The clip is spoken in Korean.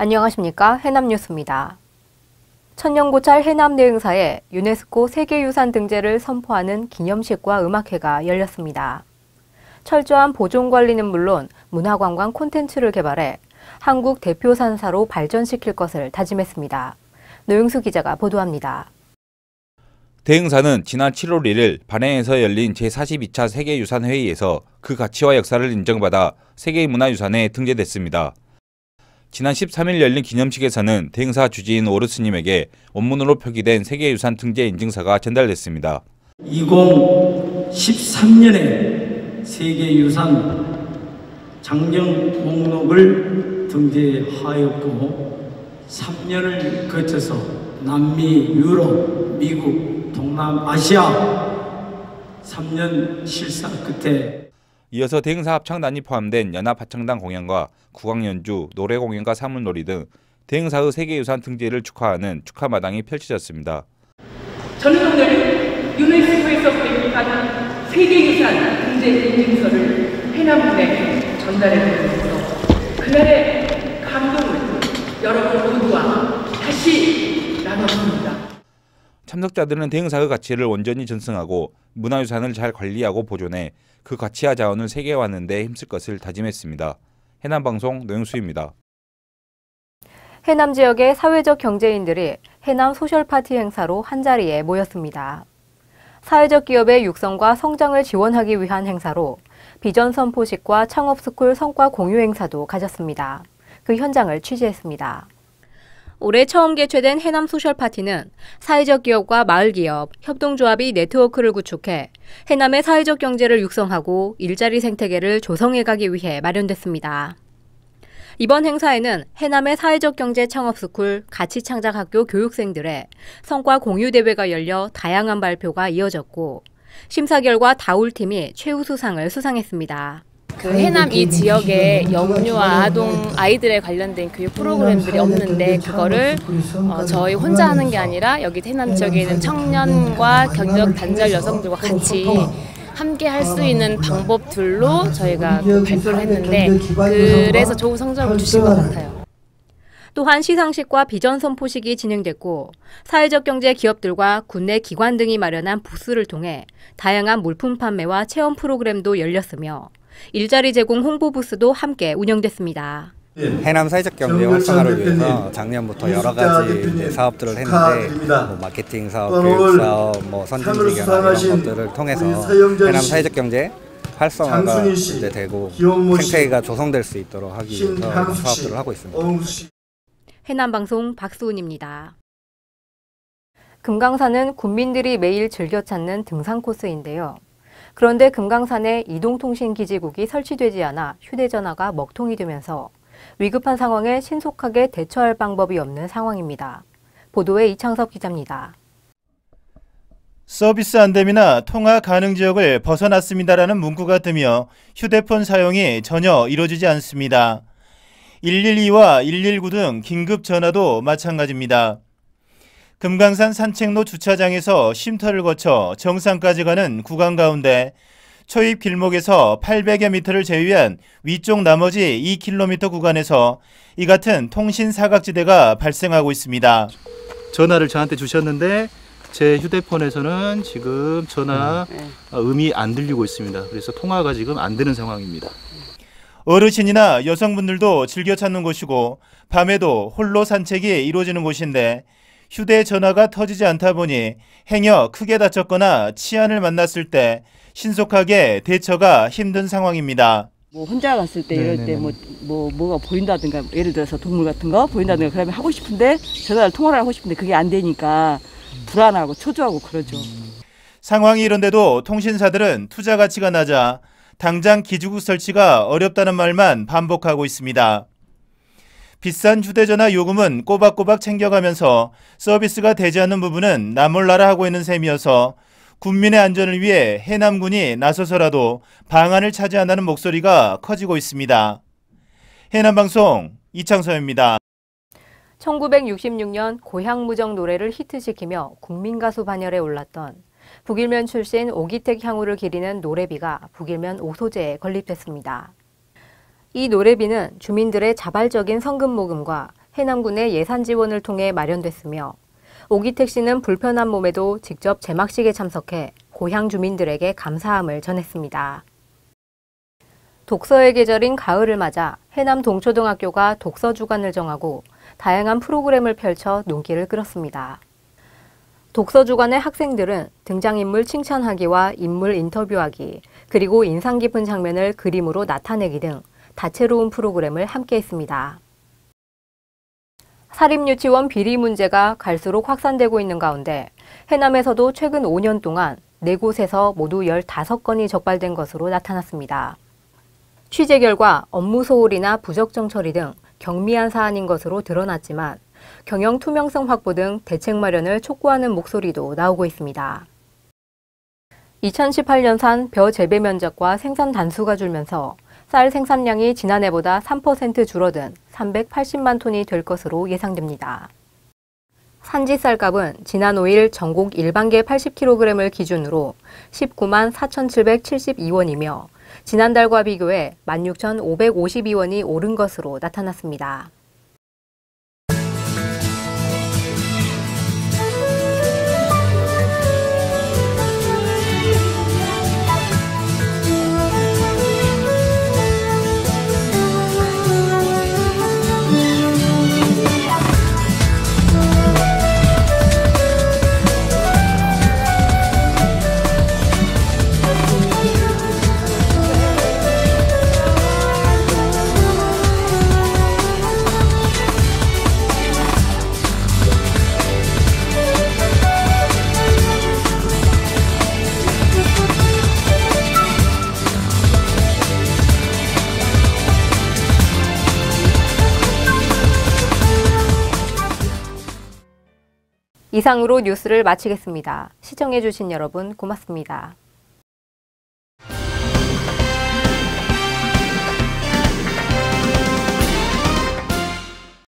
안녕하십니까. 해남뉴스입니다. 천년고찰 해남대흥사에 유네스코 세계유산 등재를 선포하는 기념식과 음악회가 열렸습니다. 철저한 보존관리는 물론 문화관광 콘텐츠를 개발해 한국 대표 산사로 발전시킬 것을 다짐했습니다. 노영수 기자가 보도합니다. 대흥사는 지난 7월 1일 반해에서 열린 제42차 세계유산회의에서 그 가치와 역사를 인정받아 세계문화유산에 등재됐습니다. 지난 13일 열린 기념식에서는 대흥사 주지인 오르스님에게 원문으로 표기된 세계유산 등재 인증서가 전달됐습니다. 2013년에 세계유산 장정 목록을 등재하였고 3년을 거쳐서 남미, 유럽, 미국, 동남아시아 3년 실사 끝에 이어서 대흥사 합창단이 포함된 연합합창단 공연과 국악연주, 노래 공연과 사물놀이 등 대흥사의 세계유산 등재를 축하하는 축하마당이 펼쳐졌습니다. 저는 오늘 유네스코에서 발표하는 세계유산 등재 인증서를 해남군에 전달해드리면서 그날의 감동을 여러분 모두와 다시 나눴습니다. 참석자들은 대흥사의 가치를 온전히 전승하고 문화유산을 잘 관리하고 보존해 그 가치와 자원을 세계화하는 데 힘쓸 것을 다짐했습니다. 해남방송 노영수입니다. 해남 지역의 사회적 경제인들이 해남 소셜파티 행사로 한자리에 모였습니다. 사회적 기업의 육성과 성장을 지원하기 위한 행사로 비전 선포식과 창업스쿨 성과 공유 행사도 가졌습니다. 그 현장을 취재했습니다. 올해 처음 개최된 해남 소셜파티는 사회적 기업과 마을기업, 협동조합이 네트워크를 구축해 해남의 사회적 경제를 육성하고 일자리 생태계를 조성해가기 위해 마련됐습니다. 이번 행사에는 해남의 사회적 경제 창업스쿨 가치창작학교 교육생들의 성과 공유 대회가 열려 다양한 발표가 이어졌고 심사 결과 다울팀이 최우수상을 수상했습니다. 그 해남 이 지역에 영유아 아동 아이들에 관련된 교육 프로그램들이 없는데 그거를 저희 혼자 하는 게 아니라 여기 해남 지역에 있는 청년과 경력 단절 여성들과 같이 함께 할 수 있는 방법들로 저희가 발표를 했는데 그래서 좋은 성적을 주신 것 같아요. 또한 시상식과 비전 선포식이 진행됐고 사회적 경제 기업들과 국내 기관 등이 마련한 부스를 통해 다양한 물품 판매와 체험 프로그램도 열렸으며 일자리 제공 홍보 부스도 함께 운영됐습니다. 해남 사회적 경제 활성화를 위해서 작년부터 여러 가지 사업들을 했는데 마케팅 사업, 교육 사업, 선진지 경험 이런 것들을 통해서 해남 사회적 경제 활성화가 이제 되고 생태계가 조성될 수 있도록 하기 위해서 이런 사업들을 하고 있습니다. 해남방송 박수은입니다. 금강산은 군민들이 매일 즐겨 찾는 등산 코스인데요. 그런데 금강산에 이동통신기지국이 설치되지 않아 휴대전화가 먹통이 되면서 위급한 상황에 신속하게 대처할 방법이 없는 상황입니다. 보도에 이창섭 기자입니다. 서비스 안됨이나 통화 가능 지역을 벗어났습니다라는 문구가 뜨며 휴대폰 사용이 전혀 이루어지지 않습니다. 112와 119 등 긴급 전화도 마찬가지입니다. 금강산 산책로 주차장에서 쉼터를 거쳐 정상까지 가는 구간 가운데 초입 길목에서 800여 미터를 제외한 위쪽 나머지 2km 구간에서 이 같은 통신 사각지대가 발생하고 있습니다. 전화를 저한테 주셨는데 제 휴대폰에서는 지금 전화 음이 안 들리고 있습니다. 그래서 통화가 지금 안 되는 상황입니다. 어르신이나 여성분들도 즐겨 찾는 곳이고 밤에도 홀로 산책이 이루어지는 곳인데 휴대전화가 터지지 않다 보니 행여 크게 다쳤거나 치안을 만났을 때 신속하게 대처가 힘든 상황입니다. 혼자 갔을 때 이럴 때 뭐가 보인다든가 예를 들어서 동물 같은 거 보인다든가 그러면 하고 싶은데 전화를 통화를 하고 싶은데 그게 안 되니까 불안하고 초조하고 그러죠. 상황이 이런데도 통신사들은 투자 가치가 낮아 당장 기지국 설치가 어렵다는 말만 반복하고 있습니다. 비싼 휴대전화 요금은 꼬박꼬박 챙겨가면서 서비스가 되지 않는 부분은 나몰라라 하고 있는 셈이어서 국민의 안전을 위해 해남군이 나서서라도 방안을 차지한다는 목소리가 커지고 있습니다. 해남방송 이창섭입니다. 1966년 고향무정 노래를 히트시키며 국민가수 반열에 올랐던 북일면 출신 오기택 향후를 기리는 노래비가 북일면 오소재에 건립됐습니다. 이 노래비는 주민들의 자발적인 성금 모금과 해남군의 예산 지원을 통해 마련됐으며 오기택 씨는 불편한 몸에도 직접 제막식에 참석해 고향 주민들에게 감사함을 전했습니다. 독서의 계절인 가을을 맞아 해남 동초등학교가 독서 주간을 정하고 다양한 프로그램을 펼쳐 눈길을 끌었습니다. 독서 주간의 학생들은 등장인물 칭찬하기와 인물 인터뷰하기, 그리고 인상 깊은 장면을 그림으로 나타내기 등 다채로운 프로그램을 함께 했습니다. 사립유치원 비리 문제가 갈수록 확산되고 있는 가운데 해남에서도 최근 5년 동안 4곳에서 모두 15건이 적발된 것으로 나타났습니다. 취재 결과 업무 소홀이나 부적정 처리 등 경미한 사안인 것으로 드러났지만 경영 투명성 확보 등 대책 마련을 촉구하는 목소리도 나오고 있습니다. 2018년산 벼 재배 면적과 생산 단수가 줄면서 쌀 생산량이 지난해보다 3% 줄어든 380만 톤이 될 것으로 예상됩니다. 산지 쌀값은 지난 5일 전국 일반계 80kg을 기준으로 19만 4,772원이며 지난달과 비교해 16,552원이 오른 것으로 나타났습니다. 이상으로 뉴스를 마치겠습니다. 시청해주신 여러분 고맙습니다.